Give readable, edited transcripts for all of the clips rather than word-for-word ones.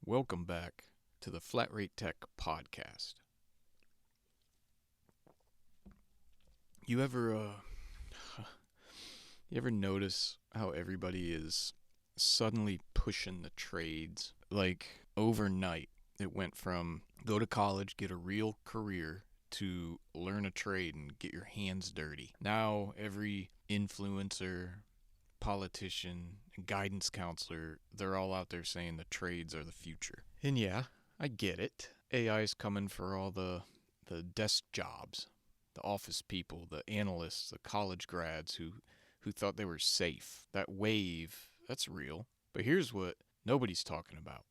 Welcome back to the Flat Rate Tech podcast. You ever you ever notice how everybody is suddenly pushing the trades? Like overnight, it went from go to college, get a real career to learn a trade and get your hands dirty. Now every influencer, politician, and guidance counselor, they're all out there saying the trades are the future. And yeah, I get it. AI is coming for all the desk jobs, the office people, the analysts, the college grads who thought they were safe. That wave, that's real. But here's what nobody's talking about.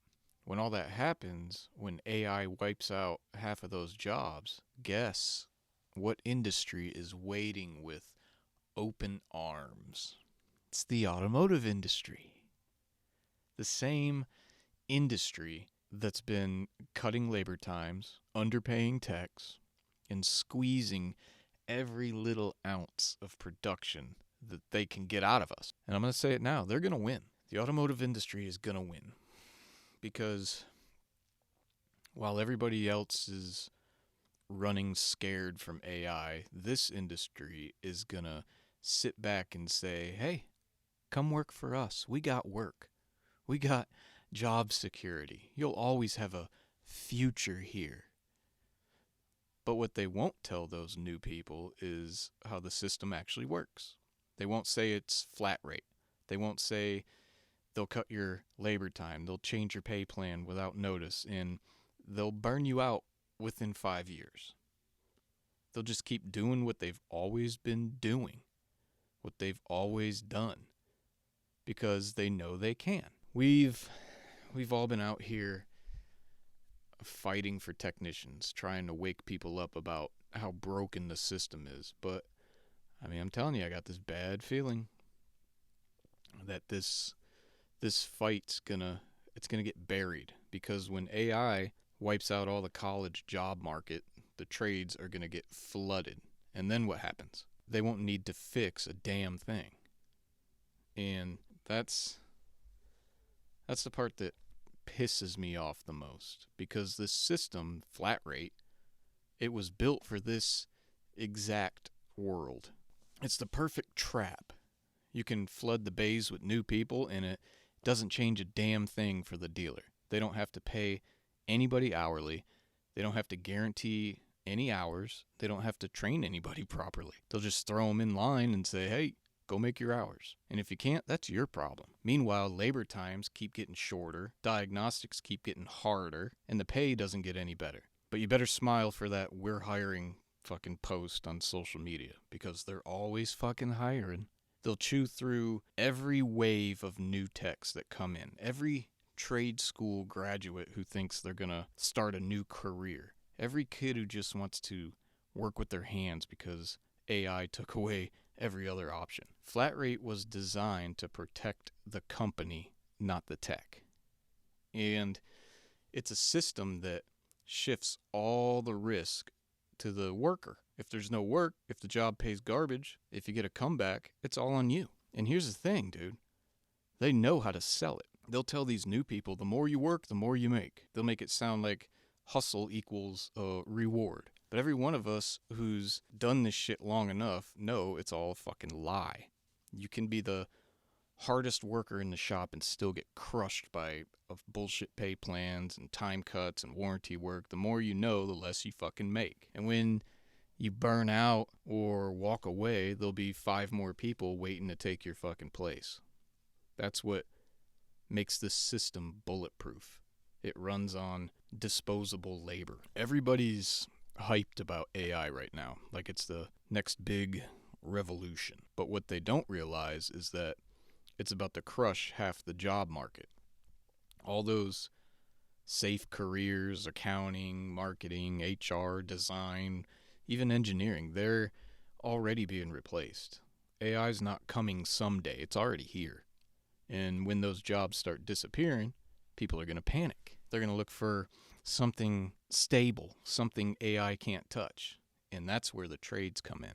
When all that happens, when AI wipes out half of those jobs, guess what industry is waiting with open arms? It's the automotive industry. The same industry that's been cutting labor times, underpaying techs, and squeezing every little ounce of production that they can get out of us. And I'm going to say it now, they're going to win. The automotive industry is going to win. Because while everybody else is running scared from AI, this industry is going to sit back and say, hey, come work for us. We got work. We got job security. You'll always have a future here. But what they won't tell those new people is how the system actually works. They won't say it's flat rate. They won't say they'll cut your labor time. They'll change your pay plan without notice, and they'll burn you out within 5 years. They'll just keep doing what they've always been doing, what they've always done, because they know they can. We've all been out here fighting for technicians, trying to wake people up about how broken the system is. But I mean, I'm telling you, I got this bad feeling that this fight's gonna get buried, because when AI wipes out all the college job market, the trades are gonna get flooded. And then what happens? They won't need to fix a damn thing. And that's the part that pisses me off the most, because this system, flat rate, it was built for this exact world. It's the perfect trap. You can flood the bays with new people and it doesn't change a damn thing for the dealer. They don't have to pay anybody hourly. They don't have to guarantee any hours. They don't have to train anybody properly. They'll just throw them in line and say, hey, go make your hours. And if you can't, that's your problem. Meanwhile, labor times keep getting shorter, diagnostics keep getting harder, and the pay doesn't get any better. But you better smile for that "we're hiring" fucking post on social media, because they're always fucking hiring. They'll chew through every wave of new techs that come in, every trade school graduate who thinks they're gonna start a new career, every kid who just wants to work with their hands because AI took away every other option. Flat rate was designed to protect the company, not the tech. And it's a system that shifts all the risk to the worker. If there's no work, if the job pays garbage, if you get a comeback, it's all on you. And here's the thing, dude. They know how to sell it. They'll tell these new people, the more you work, the more you make. They'll make it sound like hustle equals a reward. But every one of us who's done this shit long enough know it's all a fucking lie. You can be the hardest worker in the shop and still get crushed by bullshit pay plans and time cuts and warranty work. The more you know, the less you fucking make. And when you burn out or walk away, there'll be 5 more people waiting to take your fucking place. That's what makes this system bulletproof. It runs on disposable labor. Everybody's hyped about AI right now, like it's the next big revolution. But what they don't realize is that it's about to crush half the job market. All those safe careers, accounting, marketing, HR, design, even engineering, they're already being replaced. AI's not coming someday, it's already here. And when those jobs start disappearing, people are going to panic. They're going to look for something stable, something AI can't touch. And that's where the trades come in.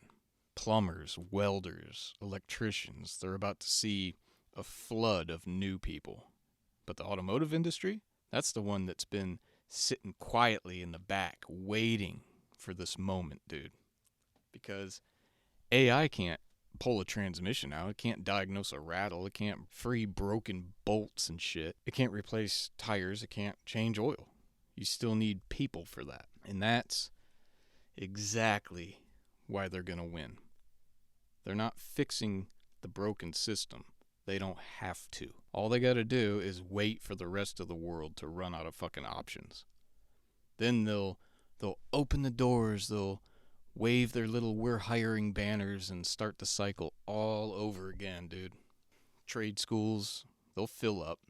Plumbers, welders, electricians, they're about to see a flood of new people. But the automotive industry, That's the one that's been sitting quietly in the back waiting for this moment, dude. Because AI can't pull a transmission out. It can't diagnose a rattle. It can't free broken bolts and shit. It can't replace tires. It can't change oil. You still need people for that. And that's exactly why they're going to win. They're not fixing the broken system. They don't have to. All they got to do is wait for the rest of the world to run out of fucking options. Then they'll open the doors, they'll wave their little "we're hiring" banners and start the cycle all over again, dude. Trade schools, they'll fill up.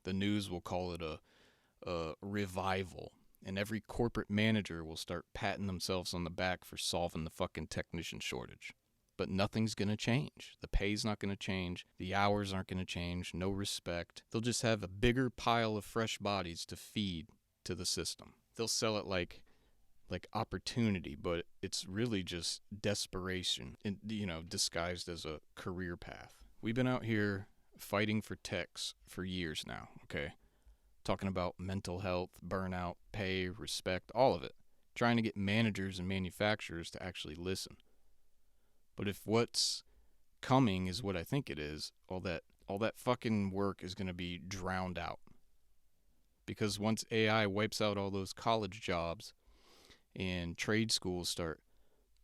The news will call it a revival. And every corporate manager will start patting themselves on the back for solving the fucking technician shortage. But nothing's going to change. The pay's not going to change. The hours aren't going to change. No respect. They'll just have a bigger pile of fresh bodies to feed to the system. They'll sell it like opportunity, but it's really just desperation, disguised as a career path. We've been out here fighting for techs for years now, okay? Talking about mental health, burnout, pay, respect, all of it. Trying to get managers and manufacturers to actually listen. But if what's coming is what I think it is, all that fucking work is going to be drowned out. Because once AI wipes out all those college jobs and trade schools start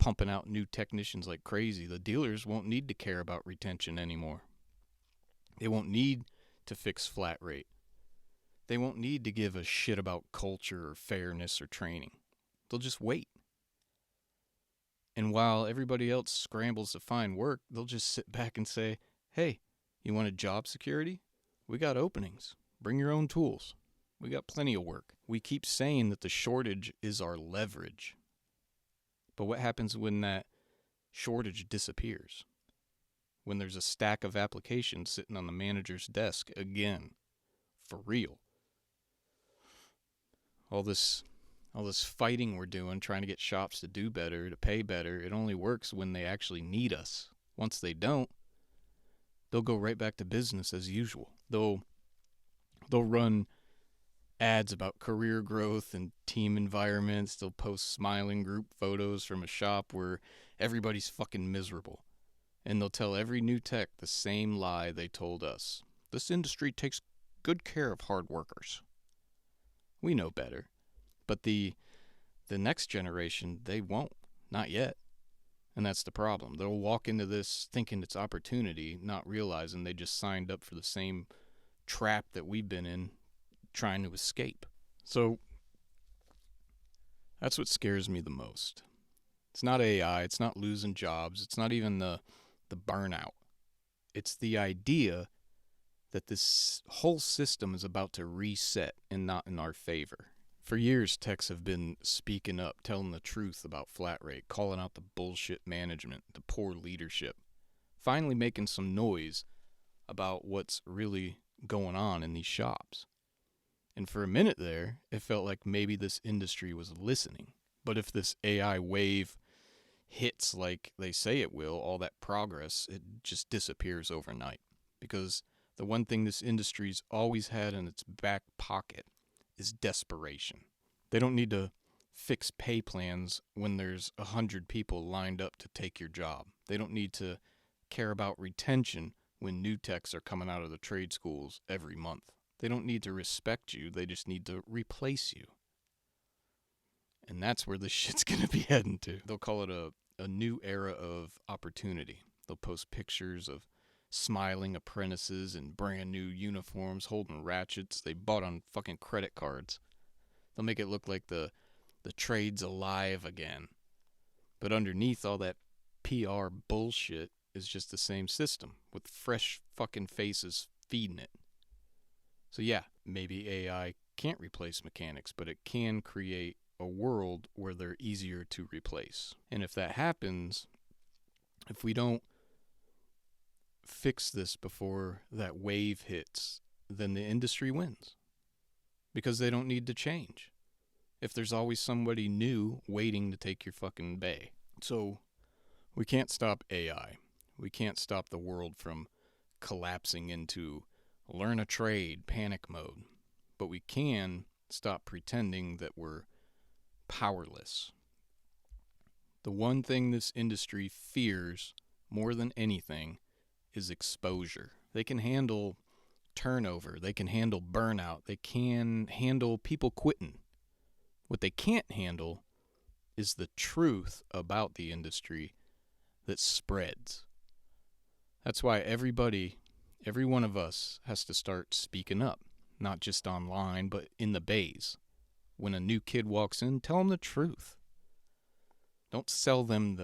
pumping out new technicians like crazy, the dealers won't need to care about retention anymore. They won't need to fix flat rate. They won't need to give a shit about culture or fairness or training. They'll just wait. And while everybody else scrambles to find work, they'll just sit back and say, hey, you want a job security? We got openings. Bring your own tools. We got plenty of work. We keep saying that the shortage is our leverage. But what happens when that shortage disappears? When there's a stack of applications sitting on the manager's desk again, for real. All this fighting we're doing, trying to get shops to do better, to pay better, it only works when they actually need us. Once they don't, they'll go right back to business as usual. They'll run ads about career growth and team environments. They'll post smiling group photos from a shop where everybody's fucking miserable. And they'll tell every new tech the same lie they told us. This industry takes good care of hard workers. We know better. But the next generation, they won't. Not yet. And that's the problem. They'll walk into this thinking it's opportunity, not realizing they just signed up for the same trap that we've been in, trying to escape. So that's what scares me the most. It's not AI, it's not losing jobs, it's not even the burnout. It's the idea that this whole system is about to reset and not in our favor. For years, techs have been speaking up, telling the truth about flat rate, calling out the bullshit management, the poor leadership, finally making some noise about what's really going on in these shops. And for a minute there, it felt like maybe this industry was listening. But if this AI wave hits like they say it will, all that progress, it just disappears overnight. Because the one thing this industry's always had in its back pocket is desperation. They don't need to fix pay plans when there's 100 people lined up to take your job. They don't need to care about retention when new techs are coming out of the trade schools every month. They don't need to respect you. They just need to replace you. And that's where this shit's going to be heading to. They'll call it a new era of opportunity. They'll post pictures of smiling apprentices in brand new uniforms holding ratchets they bought on fucking credit cards. They'll make it look like the trade's alive again. But underneath all that PR bullshit is just the same system with fresh fucking faces feeding it. So yeah, maybe AI can't replace mechanics, but it can create a world where they're easier to replace. And if that happens, if we don't fix this before that wave hits, then the industry wins. Because they don't need to change. If there's always somebody new waiting to take your fucking bay. So we can't stop AI. We can't stop the world from collapsing into learn a trade, panic mode. but we can stop pretending that we're powerless. The one thing this industry fears more than anything is exposure. They can handle turnover, they can handle burnout, they can handle people quitting. What they can't handle is the truth about the industry that spreads. That's why every one of us has to start speaking up, not just online, but in the bays. When a new kid walks in, tell them the truth. Don't sell them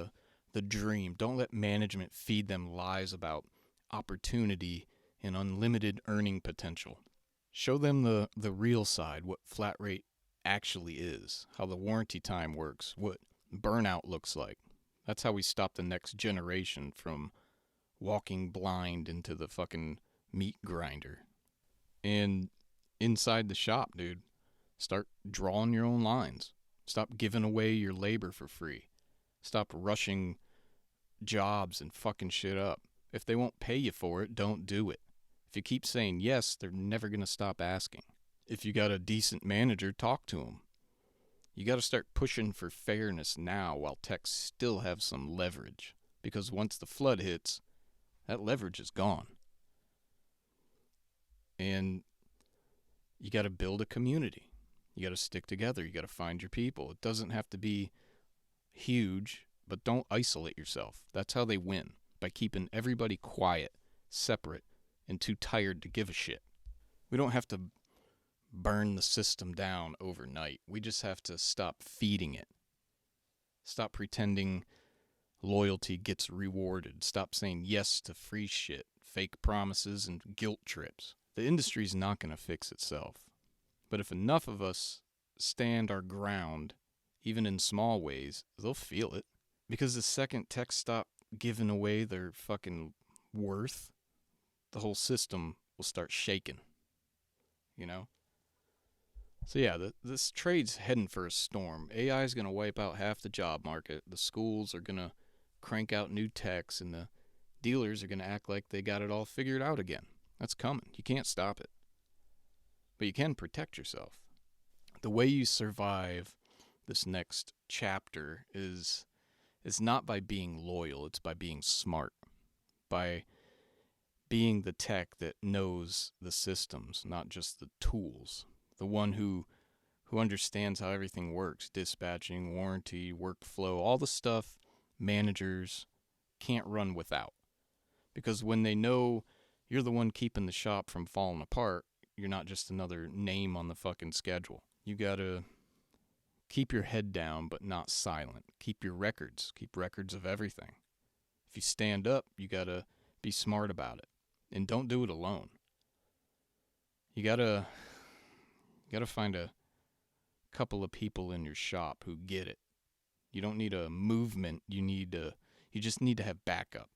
the dream. Don't let management feed them lies about opportunity and unlimited earning potential. Show them the real side, what flat rate actually is, how the warranty time works, what burnout looks like. That's how we stop the next generation from walking blind into the fucking meat grinder. And inside the shop, dude, start drawing your own lines. Stop giving away your labor for free. Stop rushing jobs and fucking shit up. If they won't pay you for it, don't do it. If you keep saying yes, they're never going to stop asking. If you got a decent manager, talk to them. You got to start pushing for fairness now while techs still have some leverage. Because once the flood hits, that leverage is gone. And you got to build a community. You got to stick together. You got to find your people. It doesn't have to be huge, but don't isolate yourself. That's how they win, by keeping everybody quiet, separate, and too tired to give a shit. We don't have to burn the system down overnight. We just have to stop feeding it. Stop pretending loyalty gets rewarded. Stop saying yes to free shit, fake promises, and guilt trips. The industry's not going to fix itself. But if enough of us stand our ground, even in small ways, they'll feel it. Because the second techs stop giving away their fucking worth, the whole system will start shaking. You know? So yeah, this trade's heading for a storm. AI is going to wipe out half the job market. The schools are going to crank out new techs, and the dealers are going to act like they got it all figured out again. That's coming. You can't stop it. But you can protect yourself. The way you survive this next chapter is not by being loyal. It's by being smart. By being the tech that knows the systems, not just the tools. The one who understands how everything works. Dispatching, warranty, workflow, all the stuff managers can't run without. Because when they know you're the one keeping the shop from falling apart, you're not just another name on the fucking schedule. You gotta keep your head down, but not silent. Keep your records. Keep records of everything. If you stand up, you gotta be smart about it. And don't do it alone. You gotta find a couple of people in your shop who get it. You don't need a movement. You just need to have backup.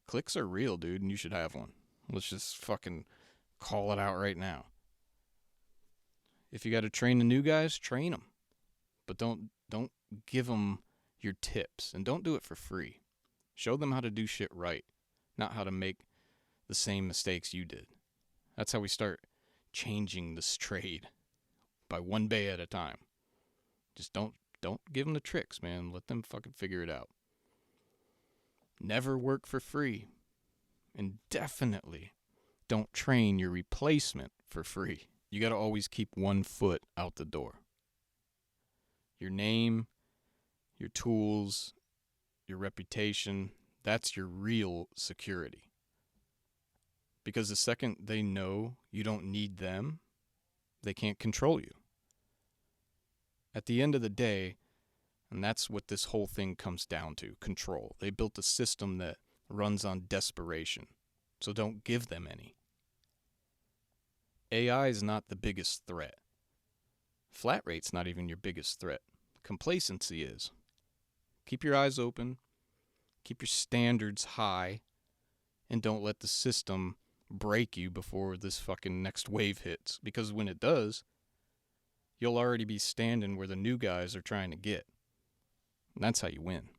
Clicks are real, dude, and you should have one. Let's just fucking call it out right now. If you got to train the new guys, train them. But don't give them your tips, and don't do it for free. Show them how to do shit right, not how to make the same mistakes you did. That's how we start changing this trade, by one bay at a time. Just don't give them the tricks, man. Let them fucking figure it out. Never work for free. And definitely don't train your replacement for free. You got to always keep one foot out the door. Your name, your tools, your reputation, that's your real security. Because the second they know you don't need them, they can't control you. At the end of the day, and that's what this whole thing comes down to, control. They built a system that runs on desperation, so don't give them any. AI is not the biggest threat. Flat rate's not even your biggest threat. Complacency is. Keep your eyes open, keep your standards high, and don't let the system break you before this fucking next wave hits. Because when it does, you'll already be standing where the new guys are trying to get. And that's how you win.